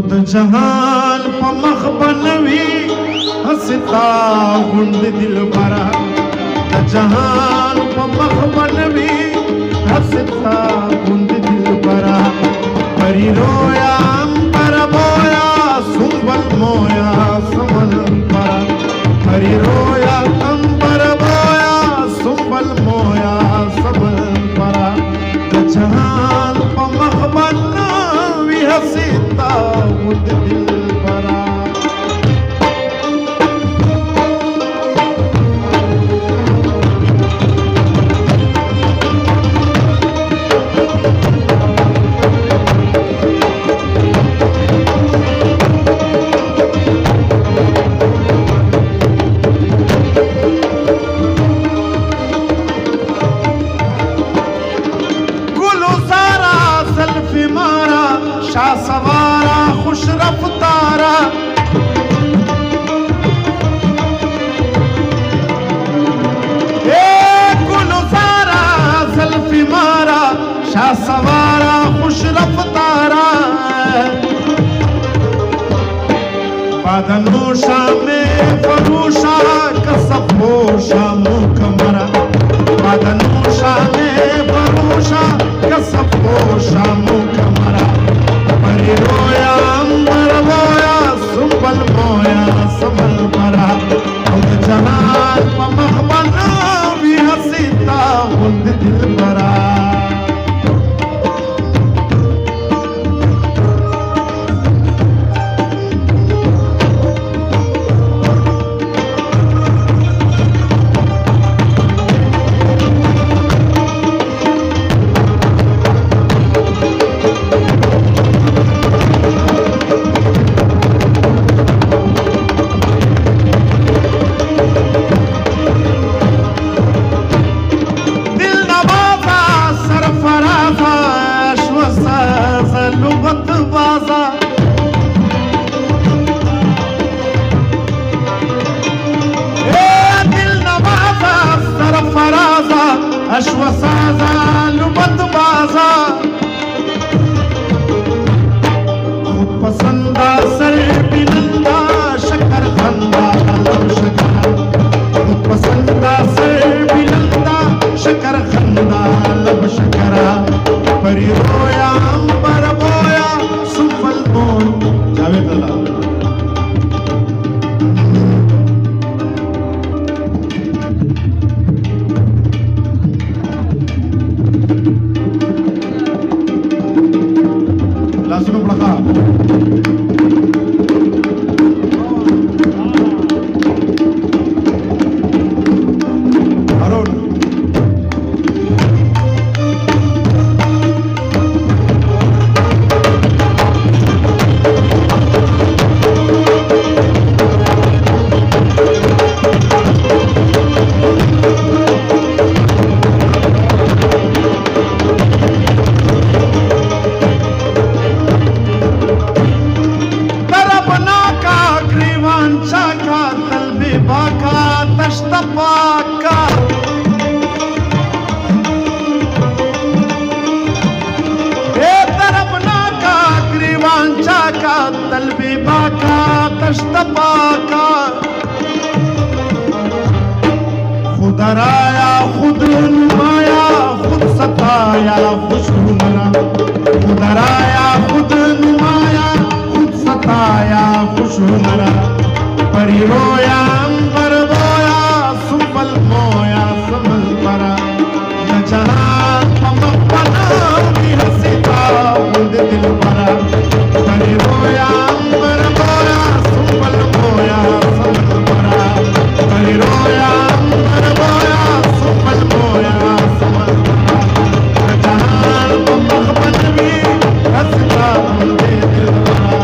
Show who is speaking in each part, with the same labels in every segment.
Speaker 1: खुद जहान पमख बनवी हंसता गुंड दिल भरा जहान पमख बनवी हंसता गुंड दिल भरा परी रोया अंबर बोया सुंबल मोया समल परा परी रोया अंबर बोया सुंबल मोया समल परा जहान पमख बनवी हंसता गुंड दिल भरा शाह सवारा खुश रफ्तारा गुलजारा ज़ुल्फ़ी मारा शाह सवारा खुश रफ्तारा बादनोशा में फरूशा कसब पोशा मुख मरा बादनोशा में फरूशा कसब पोशा मुख मरा परी रोया अंबर बोया सुंबल मोया समल परा खुद जहान पमख बनवी हंसता गुंड दिल भरा अश्वसाजा लुबत बाजा खुद पसंदा सर बिलंदा शकर खंदा लब शकरा खुद पसंदा सर बिलंदा शकर खंदा लब शकरा परी रोया अंबर बोया सुफल बोल जावेद अल्लाह लासुनो पड़का अरुण तलबी बाका तश्तपाका खुद राया खुद नुमाया खुद सताया खुश हुमरा खुद राया खुद नुमाया खुद सताया खुश हुमरा परी रोया अंबर बोया सुंबल मोया समल परा जहान पमख बनवी हंसता गुंड दिल भरा परी रोया अंबर बोया सुंबल मोया समल परा परी रोया अंबर बोया सुंबल मोया समल परा जहान पमख बनवी हंसता गुंड दिल भरा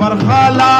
Speaker 1: पर खाला